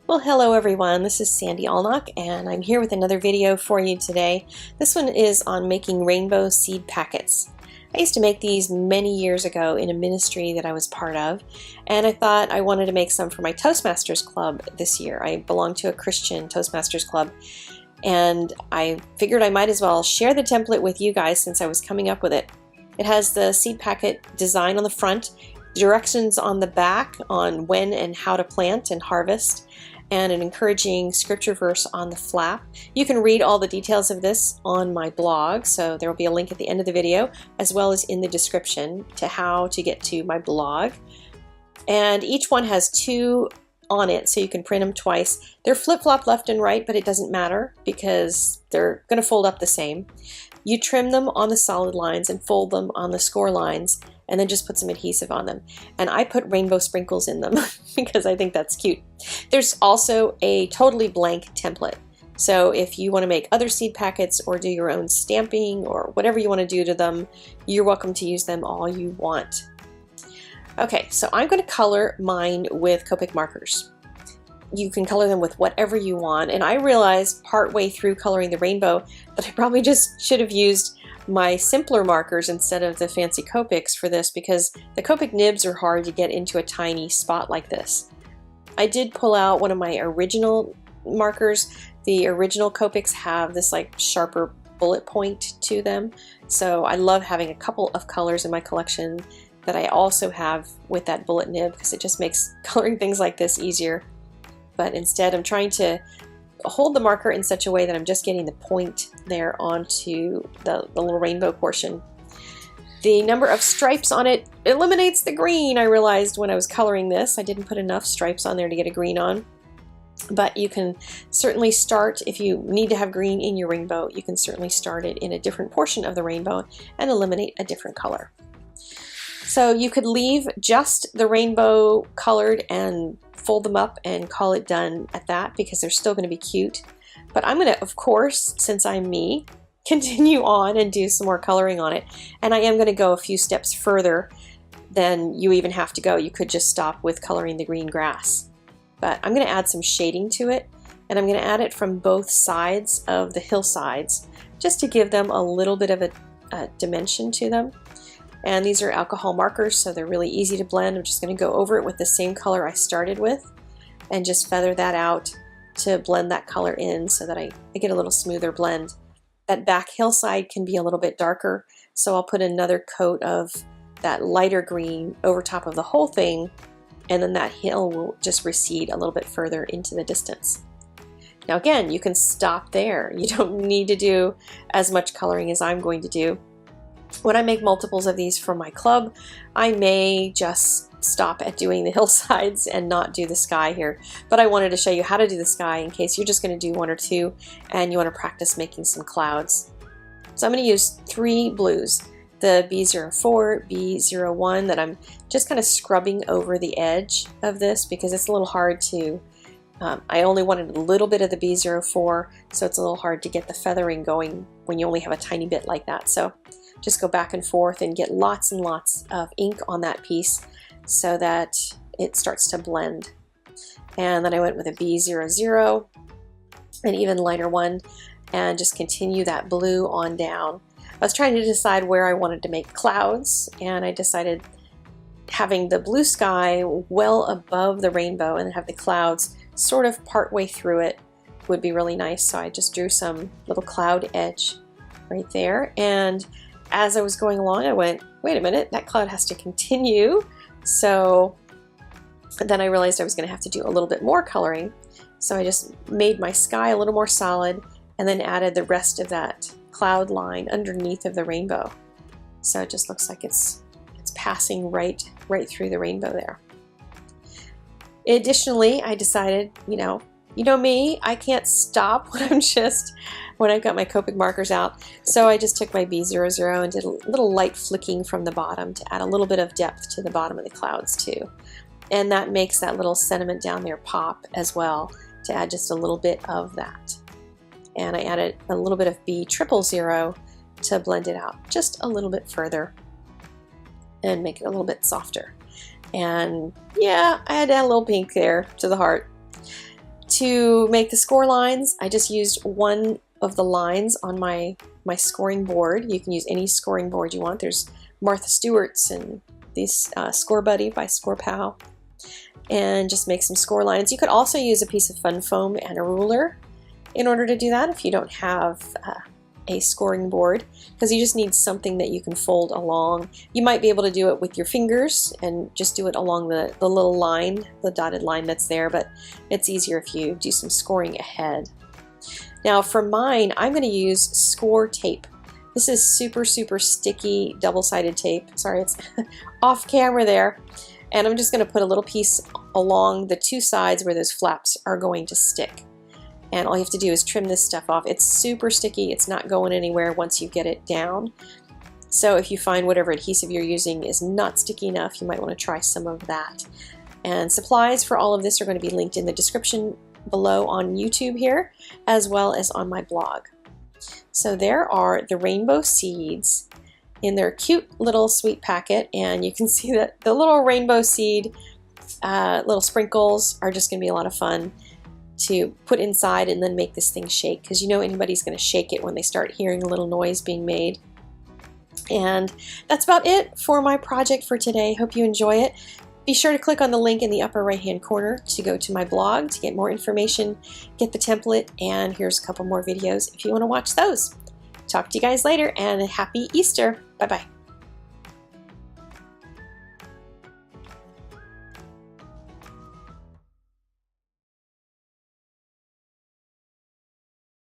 Well, hello everyone, this is Sandy Allnock and I'm here with another video for you today. This one is on making rainbow seed packets. I used to make these many years ago in a ministry that I was part of, and I thought I wanted to make some for my Toastmasters Club this year. I belong to a Christian Toastmasters Club, and I figured I might as well share the template with you guys since I was coming up with it. It has the seed packet design on the front, directions on the back on when and how to plant and harvest, and an encouraging scripture verse on the flap. You can read all the details of this on my blog, so there will be a link at the end of the video as well as in the description to how to get to my blog. And each one has two on it, so you can print them twice. They're flip-flop left and right, but it doesn't matter because they're going to fold up the same. You trim them on the solid lines and fold them on the score lines, and then just put some adhesive on them. And I put rainbow sprinkles in them because I think that's cute. There's also a totally blank template. So if you want to make other seed packets or do your own stamping or whatever you want to do to them, you're welcome to use them all you want. Okay, so I'm going to color mine with Copic markers. You can color them with whatever you want, and I realized partway through coloring the rainbow that I probably just should have used my simpler markers instead of the fancy Copics for this, because the Copic nibs are hard to get into a tiny spot like this. I did pull out one of my original markers. The original Copics have this like sharper bullet point to them, so I love having a couple of colors in my collection that I also have with that bullet nib because it just makes coloring things like this easier. But instead I'm trying to hold the marker in such a way that I'm just getting the point there onto the little rainbow portion. The number of stripes on it eliminates the green. I realized when I was coloring this I didn't put enough stripes on there to get a green on. But you can certainly start, if you need to have green in your rainbow, you can certainly start it in a different portion of the rainbow and eliminate a different color. So you could leave just the rainbow colored and fold them up and call it done at that because they're still going to be cute. But I'm going to, of course, since I'm me, continue on and do some more coloring on it. And I am going to go a few steps further than you even have to go. You could just stop with coloring the green grass. But I'm going to add some shading to it, and I'm going to add it from both sides of the hillsides just to give them a little bit of a dimension to them. And these are alcohol markers, so they're really easy to blend. I'm just going to go over it with the same color I started with and just feather that out to blend that color in so that I get a little smoother blend. That back hillside can be a little bit darker, so I'll put another coat of that lighter green over top of the whole thing, and then that hill will just recede a little bit further into the distance. Now again, you can stop there. You don't need to do as much coloring as I'm going to do. When I make multiples of these for my club, I may just stop at doing the hillsides and not do the sky here. But I wanted to show you how to do the sky in case you're just going to do one or two and you want to practice making some clouds. So I'm going to use three blues. The B04, B01 that I'm just kind of scrubbing over the edge of this because it's a little hard to, I only wanted a little bit of the B04, so it's a little hard to get the feathering going when you only have a tiny bit like that. So just go back and forth and get lots and lots of ink on that piece so that it starts to blend. And then I went with a B00, an even lighter one, and just continue that blue on down. I was trying to decide where I wanted to make clouds, and I decided having the blue sky well above the rainbow and have the clouds sort of partway through it would be really nice. So I just drew some little cloud edge right there, and as I was going along I went, wait a minute, that cloud has to continue. So then I realized I was going to have to do a little bit more coloring, so I just made my sky a little more solid and then added the rest of that cloud line underneath of the rainbow. So it just looks like it's passing right through the rainbow there. Additionally, I decided, you know me, I can't stop when I've got my Copic markers out. So I just took my B00 and did a little light flicking from the bottom to add a little bit of depth to the bottom of the clouds too. And that makes that little sentiment down there pop as well, to add just a little bit of that. And I added a little bit of B000 to blend it out just a little bit further and make it a little bit softer. And yeah, I had to add a little pink there to the heart. To make the score lines, I just used one of the lines on my scoring board. You can use any scoring board you want. There's Martha Stewart's and these Score Buddy by Score Pal, and just make some score lines. You could also use a piece of fun foam and a ruler in order to do that if you don't have a scoring board, because you just need something that you can fold along. You might be able to do it with your fingers and just do it along the little line, the dotted line that's there, but it's easier if you do some scoring ahead. Now for mine, I'm going to use score tape. This is super sticky double-sided tape. Sorry, it's off camera there. And I'm just going to put a little piece along the two sides where those flaps are going to stick. And all you have to do is trim this stuff off. It's super sticky. It's not going anywhere once you get it down. So if you find whatever adhesive you're using is not sticky enough, you might want to try some of that. And supplies for all of this are going to be linked in the description below on YouTube here, as well as on my blog. So there are the rainbow seeds in their cute little sweet packet, and you can see that the little rainbow seed little sprinkles are just going to be a lot of fun to put inside and then make this thing shake, because you know anybody's going to shake it when they start hearing a little noise being made. And that's about it for my project for today. Hope you enjoy it. Be sure to click on the link in the upper right hand corner to go to my blog to get more information, get the template, and here's a couple more videos if you want to watch those. Talk to you guys later, and happy Easter. Bye bye.